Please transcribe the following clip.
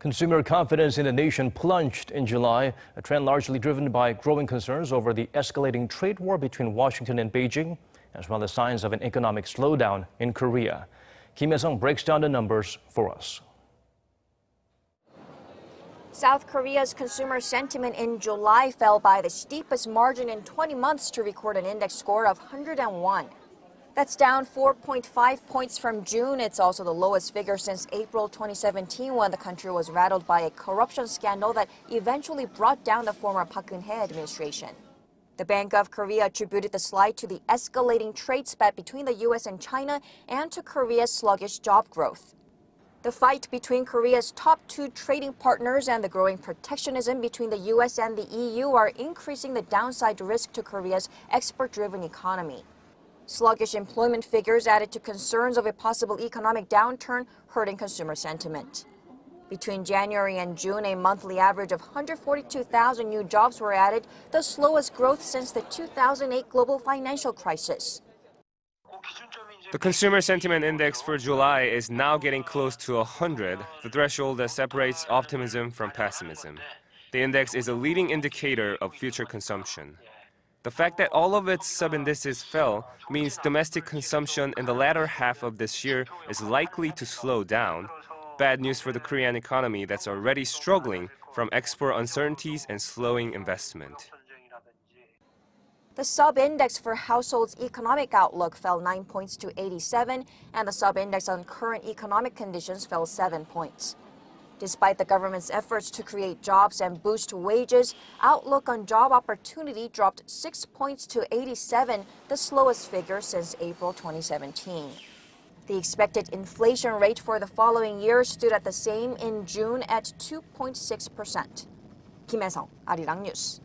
Consumer confidence in the nation plunged in July, a trend largely driven by growing concerns over the escalating trade war between Washington and Beijing, as well as signs of an economic slowdown in Korea. Hyesung breaks down the numbers for us. South Korea's consumer sentiment in July fell by the steepest margin in 20 months to record an index score of 101. That's down 4.5 points from June. It's also the lowest figure since April 2017, when the country was rattled by a corruption scandal that eventually brought down the former Park Geun-hye administration. The Bank of Korea attributed the slide to the escalating trade spat between the U.S. and China and to Korea's sluggish job growth. The fight between Korea's top two trading partners and the growing protectionism between the U.S. and the EU are increasing the downside risk to Korea's export-driven economy. Sluggish employment figures added to concerns of a possible economic downturn, hurting consumer sentiment. Between January and June, a monthly average of 142,000 new jobs were added, the slowest growth since the 2008 global financial crisis. The Consumer Sentiment Index for July is now getting close to 100, the threshold that separates optimism from pessimism. The index is a leading indicator of future consumption. The fact that all of its sub-indices fell means domestic consumption in the latter half of this year is likely to slow down. Bad news for the Korean economy that's already struggling from export uncertainties and slowing investment. The sub-index for households' economic outlook fell 9 points to 87, and the sub-index on current economic conditions fell 7 points. Despite the government's efforts to create jobs and boost wages, outlook on job opportunity dropped 6 points to 87, the slowest figure since April 2017. The expected inflation rate for the following year stood at the same in June at 2.6%. 김혜성, Arirang News.